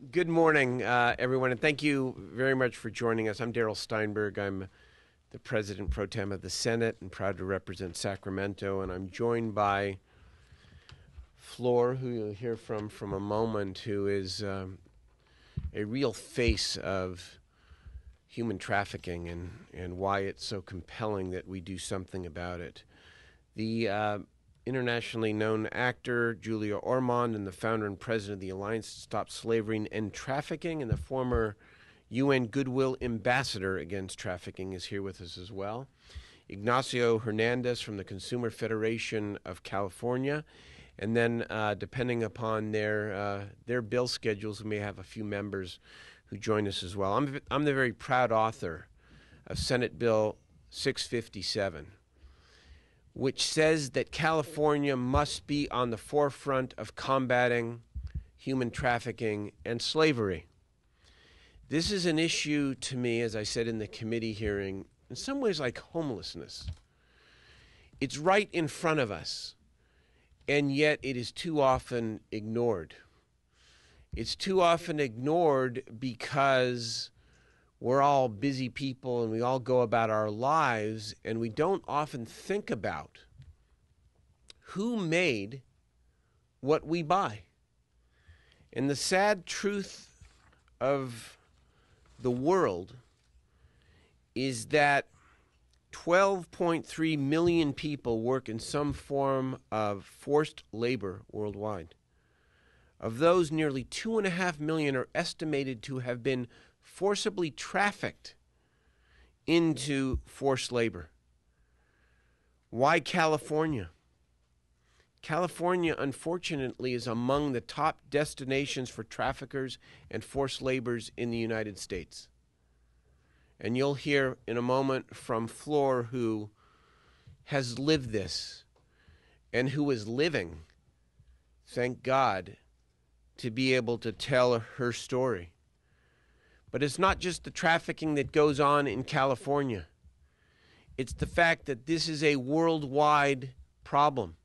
Good morning, everyone, and thank you very much for joining us. I'm Darrell Steinberg. I'm the President Pro Tem of the Senate and proud to represent Sacramento, and I'm joined by Floor, who you'll hear from a moment, who is a real face of human trafficking and why it's so compelling that we do something about it. The internationally known actor Julia Ormond and the founder and president of the Alliance to Stop Slavery and End Trafficking and the former UN Goodwill Ambassador against Trafficking is here with us as well. Ignacio Hernandez from the Consumer Federation of California. And then depending upon their bill schedules, we may have a few members who join us as well. I'm the very proud author of Senate Bill 657, which says that California must be on the forefront of combating human trafficking and slavery. This is an issue to me, as I said in the committee hearing, in some ways like homelessness. It's right in front of us, and yet it is too often ignored. It's too often ignored because we're all busy people and we all go about our lives, and we don't often think about who made what we buy. And the sad truth of the world is that 12.3 million people work in some form of forced labor worldwide. Of those, nearly 2.5 million are estimated to have been forcibly trafficked into forced labor. Why California? California, unfortunately, is among the top destinations for traffickers and forced laborers in the United States. And you'll hear in a moment from Floor, who has lived this and who is living, thank God, to be able to tell her story. But it's not just the trafficking that goes on in California. It's the fact that this is a worldwide problem.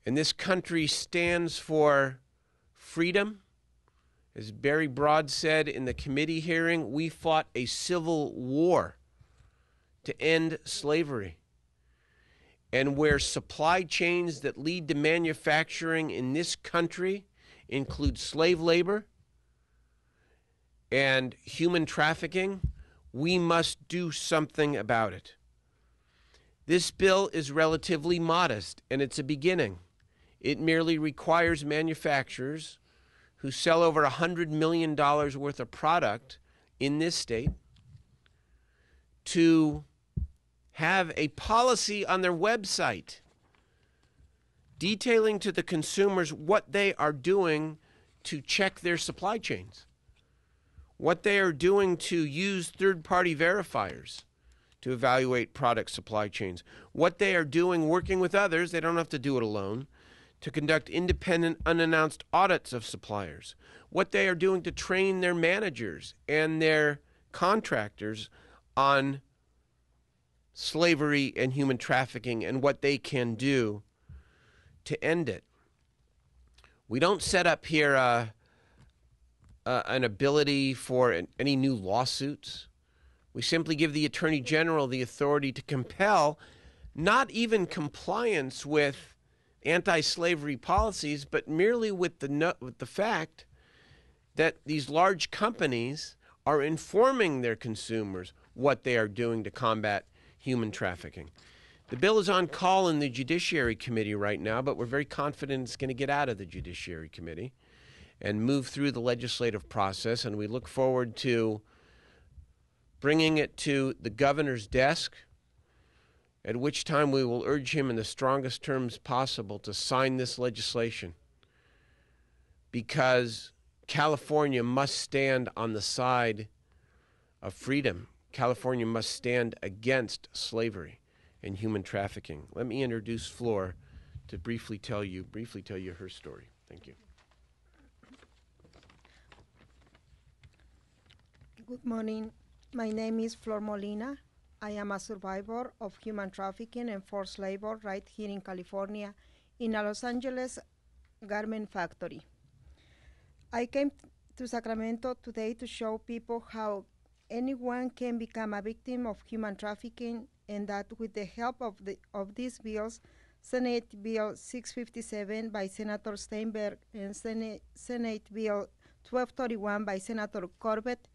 And this country stands for freedom. As Barry Broad said in the committee hearing, we fought a civil war to end slavery. And where supply chains that lead to manufacturing in this country include slave labor and human trafficking, we must do something about it. This bill is relatively modest, and it's a beginning. It merely requires manufacturers who sell over $100 million worth of product in this state to have a policy on their website detailing to the consumers what they are doing to check their supply chains, what they are doing to use third-party verifiers to evaluate product supply chains, what they are doing working with others, they don't have to do it alone, to conduct independent, unannounced audits of suppliers, what they are doing to train their managers and their contractors on slavery and human trafficking and what they can do to end it. We don't set up here an ability for any new lawsuits. We simply give the Attorney General the authority to compel not even compliance with anti-slavery policies, but merely with the fact that these large companies are informing their consumers what they are doing to combat human trafficking. The bill is on call in the Judiciary Committee right now, but we're very confident it's going to get out of the Judiciary Committee and move through the legislative process, and we look forward to bringing it to the governor's desk, at which time we will urge him in the strongest terms possible to sign this legislation, because California must stand on the side of freedom. California must stand against slavery and human trafficking. Let me introduce Floor to briefly tell you her story. Thank you. Good morning. My name is Flor Molina. I am a survivor of human trafficking and forced labor right here in California in a Los Angeles garment factory. I came to Sacramento today to show people how anyone can become a victim of human trafficking, and that with the help of these bills, Senate Bill 657 by Senator Steinberg and Senate Bill 1231 by Senator Corbett,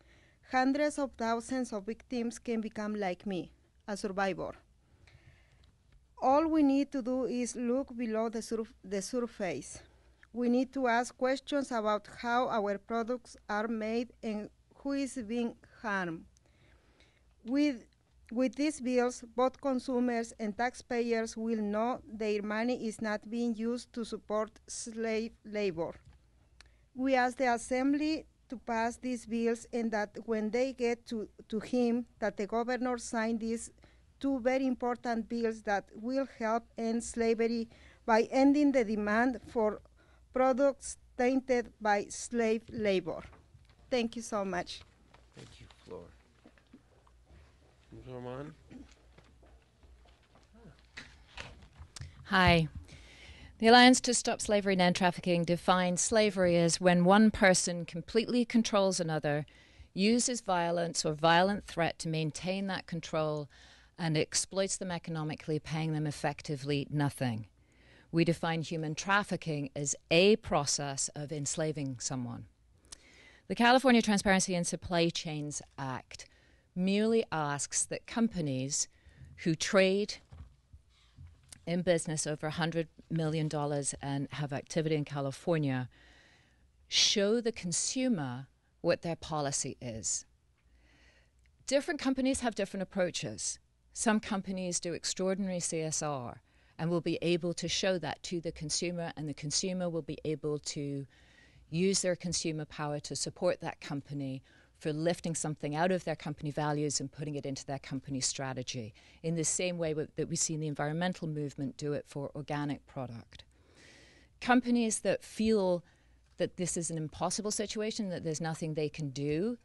hundreds of thousands of victims can become like me, a survivor. All we need to do is look below the surface. We need to ask questions about how our products are made and who is being harmed. With these bills, both consumers and taxpayers will know their money is not being used to support slave labor. We ask the Assembly to pass these bills, and that when they get to him, that the governor sign these two very important bills that will help end slavery by ending the demand for products tainted by slave labor. Thank you so much. Thank you, Flor. Roman? Hi. The Alliance to Stop Slavery and End Trafficking defines slavery as when one person completely controls another, uses violence or violent threat to maintain that control, and exploits them economically, paying them effectively nothing. We define human trafficking as a process of enslaving someone. The California Transparency in Supply Chains Act merely asks that companies who trade in business over $100 million and have activity in California show the consumer what their policy is. Different companies have different approaches. Some companies do extraordinary CSR and will be able to show that to the consumer, and the consumer will be able to use their consumer power to support that company for lifting something out of their company values and putting it into their company strategy, in the same way that we see in the environmental movement do it for organic product. Companies that feel that this is an impossible situation, that there's nothing they can do,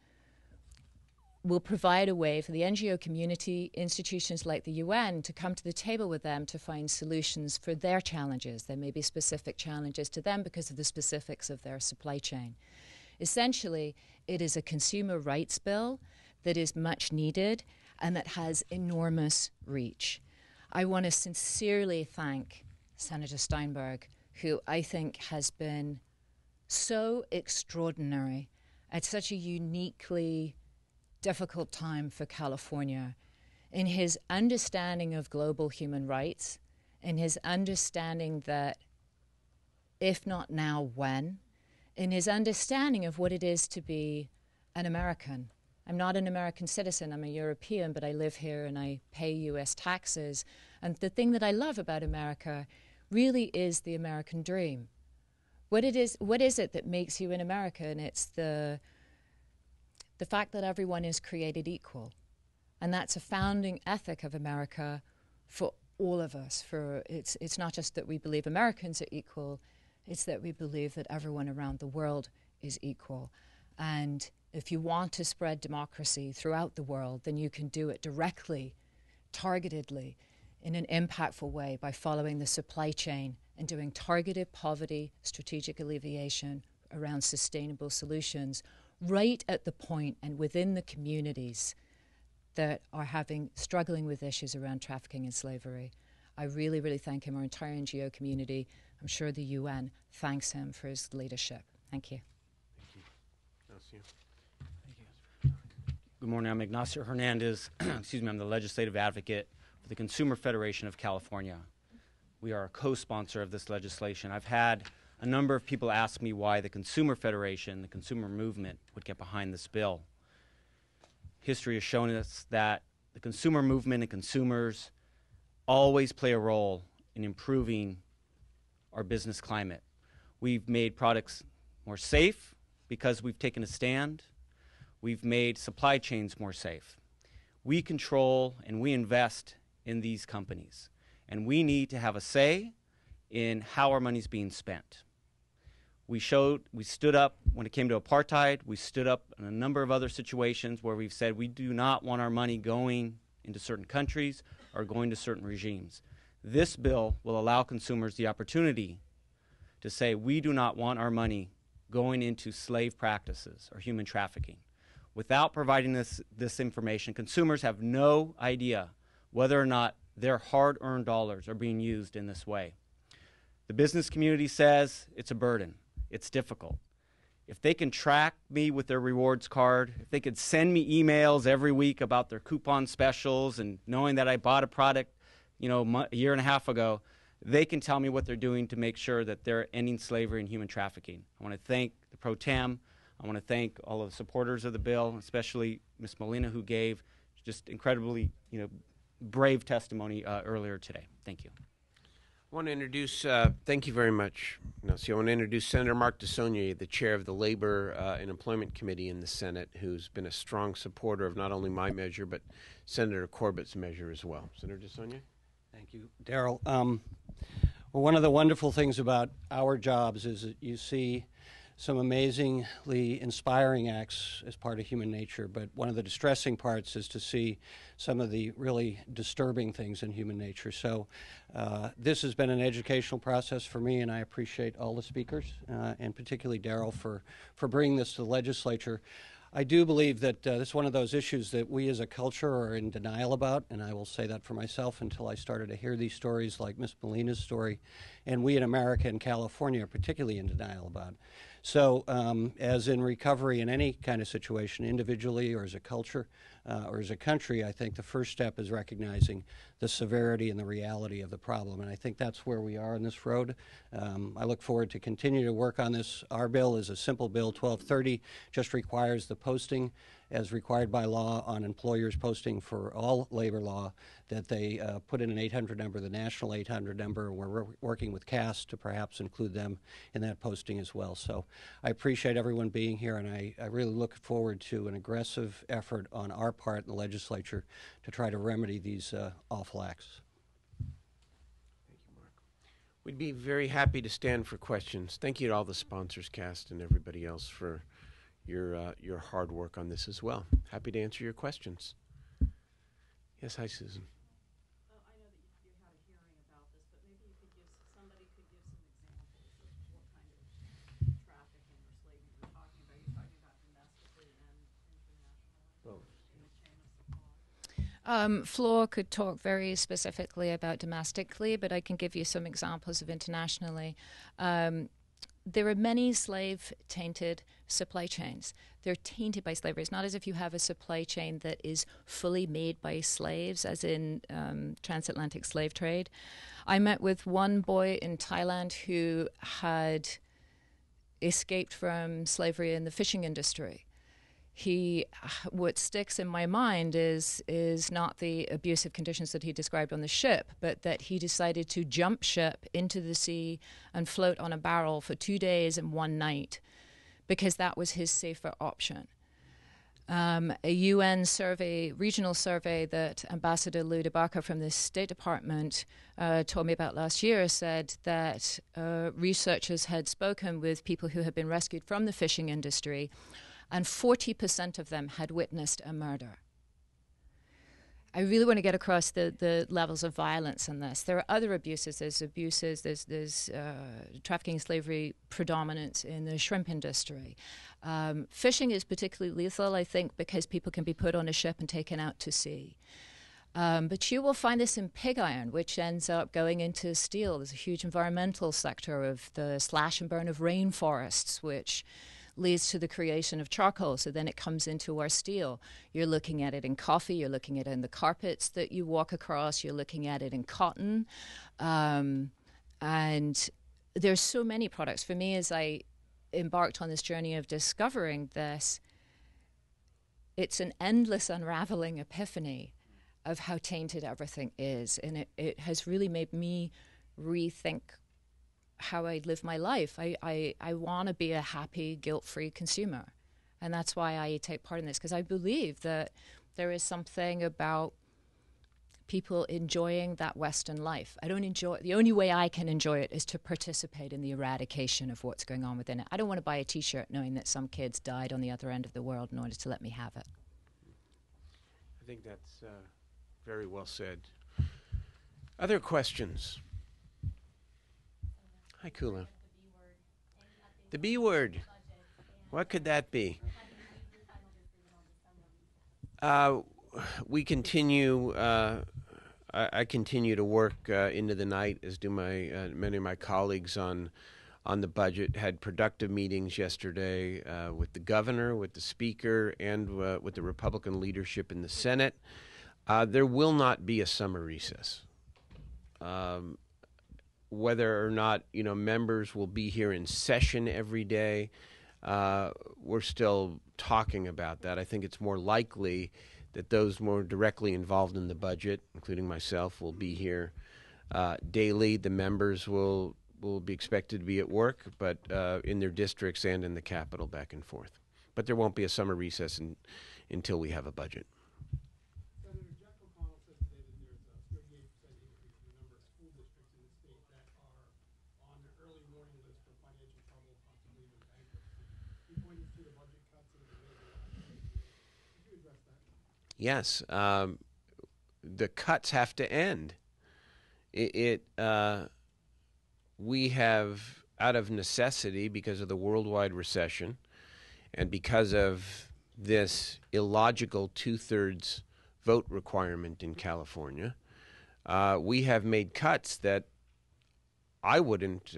will provide a way for the NGO community, institutions like the UN, to come to the table with them to find solutions for their challenges. There may be specific challenges to them because of the specifics of their supply chain. Essentially, it is a consumer rights bill that is much needed and that has enormous reach. I want to sincerely thank Senator Steinberg, who I think has been so extraordinary at such a uniquely difficult time for California in his understanding of global human rights, in his understanding that if not now, when, in his understanding of what it is to be an American. I'm not an American citizen, I'm a European, but I live here and I pay US taxes. And the thing that I love about America really is the American dream. What is it that makes you an American? It's the fact that everyone is created equal. And that's a founding ethic of America for all of us. It's not just that we believe Americans are equal, it's that we believe that everyone around the world is equal. And if you want to spread democracy throughout the world, then you can do it directly, targetedly, in an impactful way by following the supply chain and doing targeted poverty, strategic alleviation around sustainable solutions right at the point and within the communities that are struggling with issues around trafficking and slavery. I really, really thank him. Our entire NGO community, I'm sure the UN, thanks him for his leadership. Thank you. Thank you. Good morning, I'm Ignacio Hernandez. Excuse me, I'm the legislative advocate for the Consumer Federation of California. We are a co-sponsor of this legislation. I've had a number of people ask me why the Consumer Federation, the consumer movement, would get behind this bill. History has shown us that the consumer movement and consumers always play a role in improving our business climate. We've made products more safe because we've taken a stand. We've made supply chains more safe. We control and we invest in these companies, and we need to have a say in how our money's being spent. We stood up when it came to apartheid. We stood up in a number of other situations where we've said we do not want our money going into certain countries or going to certain regimes. This bill will allow consumers the opportunity to say we do not want our money going into slave practices or human trafficking. Without providing this information, consumers have no idea whether or not their hard-earned dollars are being used in this way. The business community says it's a burden. It's difficult. If they can track me with their rewards card, if they could send me emails every week about their coupon specials and knowing that I bought a product, a year and a half ago, they can tell me what they're doing to make sure that they're ending slavery and human trafficking. I want to thank the Pro Tem. I want to thank all of the supporters of the bill, especially Ms. Molina, who gave just incredibly, brave testimony earlier today. Thank you. I want to introduce, thank you very much, Nancy. I want to introduce Senator Mark DeSaulnier, the chair of the Labor and Employment Committee in the Senate, who's been a strong supporter of not only my measure, but Senator Corbett's measure as well. Senator DeSaulnier? Thank you, Daryl. Well, one of the wonderful things about our jobs is that you see some amazingly inspiring acts as part of human nature, but one of the distressing parts is to see some of the really disturbing things in human nature. So this has been an educational process for me, and I appreciate all the speakers, and particularly Daryl for bringing this to the legislature. I do believe that this is one of those issues that we as a culture are in denial about, and I will say that for myself until I started to hear these stories like Ms. Molina's story, and we in America and California are particularly in denial about. So as in recovery in any kind of situation, individually or as a culture or as a country, I think the first step is recognizing the severity and the reality of the problem. And I think that's where we are on this road. I look forward to continue to work on this. Our bill is a simple bill, 1230, just requires the posting as required by law on employers posting for all labor law that they put in an 800 number, the national 800 number. We're working with CAST to perhaps include them in that posting as well. So I appreciate everyone being here, and I really look forward to an aggressive effort on our part in the legislature to try to remedy these awful acts. Thank you, Mark. We'd be very happy to stand for questions. Thank you to all the sponsors, CAST, and everybody else for your hard work on this as well. Happy to answer your questions. Yes, hi, Susan. I know that you had a hearing about this, but maybe you could somebody could give some examples of what kind of trafficking or slavery you're talking about. You're talking about domestically and internationally. Both. In the chain of supply. Flor could talk very specifically about domestically, but I can give you some examples of internationally. There are many slave-tainted supply chains. They're tainted by slavery. It's not as if you have a supply chain that is fully made by slaves, as in transatlantic slave trade. I met with one boy in Thailand who had escaped from slavery in the fishing industry. What sticks in my mind is not the abusive conditions that he described on the ship, but that he decided to jump ship into the sea and float on a barrel for 2 days and 1 night because that was his safer option. A UN survey, regional survey that Ambassador Lou DeBarca from the State Department told me about last year said that researchers had spoken with people who had been rescued from the fishing industry, and 40% of them had witnessed a murder. I really want to get across the levels of violence in this. There are other abuses. There's trafficking and slavery predominance in the shrimp industry. Fishing is particularly lethal, I think, because people can be put on a ship and taken out to sea. But you will find this in pig iron, which ends up going into steel. There's a huge environmental sector of the slash and burn of rainforests, which leads to the creation of charcoal, so then it comes into our steel. You're looking at it in coffee, you're looking at it in the carpets that you walk across, you're looking at it in cotton, and there's so many products. For me, as I embarked on this journey of discovering this, it's an endless unraveling epiphany of how tainted everything is, and it has really made me rethink how I live my life. I want to be a happy, guilt-free consumer. And that's why I take part in this, because I believe that there is something about people enjoying that Western life. The only way I can enjoy it is to participate in the eradication of what's going on within it. I don't want to buy a T-shirt knowing that some kids died on the other end of the world in order to let me have it. I think that's very well said. Other questions? Hi, Kula. The B word. What could that be? We continue. I continue to work into the night, as do many of my colleagues on the budget. Had productive meetings yesterday with the governor, with the speaker, and with the Republican leadership in the Senate. There will not be a summer recess. Whether or not members will be here in session every day, we're still talking about that. I think it's more likely that those more directly involved in the budget, including myself, will be here daily. The members will be expected to be at work, but in their districts and in the Capitol back and forth. But there won't be a summer recess until we have a budget. Senator Jack McConnell said today that there's a 38% increase in the number of school districts in the state that are on the early warning list for financial trouble, possibly even bankruptcy. He pointed to the budget cuts and the labor act. Could you address that? Yes, the cuts have to end. We have, out of necessity, because of the worldwide recession, and because of this illogical 2/3 vote requirement in California, we have made cuts that I wouldn't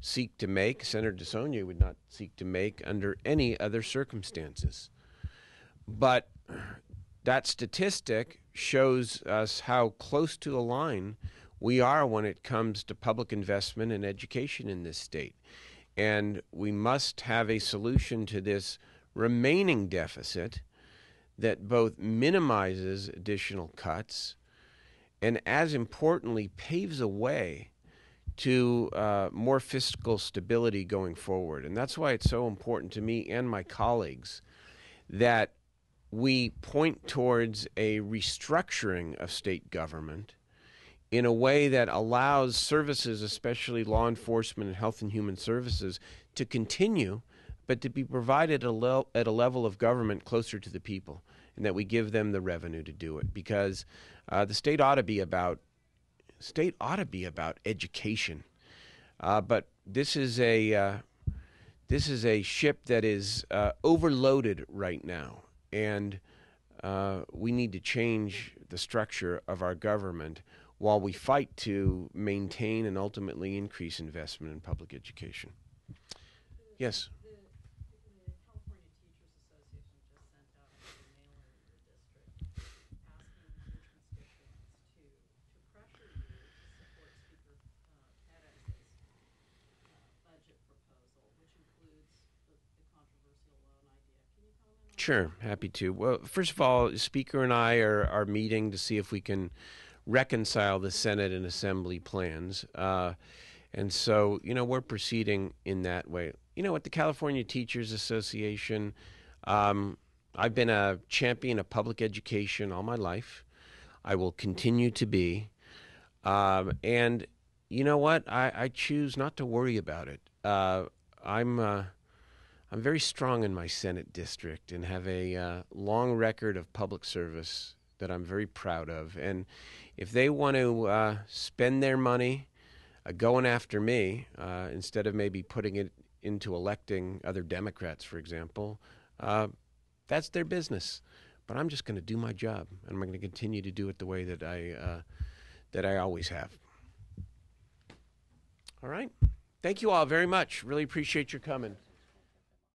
seek to make, Senator DeSonia would not seek to make under any other circumstances. But that statistic shows us how close to the line we are when it comes to public investment in education in this state. And we must have a solution to this remaining deficit that both minimizes additional cuts and, as importantly, paves a way to more fiscal stability going forward. And that's why it's so important to me and my colleagues that we point towards a restructuring of state government in a way that allows services, especially law enforcement and health and human services, to continue, but to be provided at a level of government closer to the people, and that we give them the revenue to do it. Because the state ought to be about education, but this is a ship that is overloaded right now, and we need to change the structure of our government while we fight to maintain and ultimately increase investment in public education. Yes? The California Teachers Association just sent out a mailer in your district asking your constituents to pressure you to support Speaker Perez's budget proposal, which includes the controversial loan idea. Can you comment on that? Sure, happy to. Well, first of all, the Speaker and I are meeting to see if we can reconcile the Senate and Assembly plans. And so, we're proceeding in that way. At the California Teachers Association, I've been a champion of public education all my life. I will continue to be. And you know what? I choose not to worry about it. I'm very strong in my Senate district and have a long record of public service that I'm very proud of. And if they want to spend their money going after me, instead of maybe putting it into electing other Democrats, for example, that's their business. But I'm just going to do my job, and I'm going to continue to do it the way that I always have. All right. Thank you all very much. Really appreciate your coming.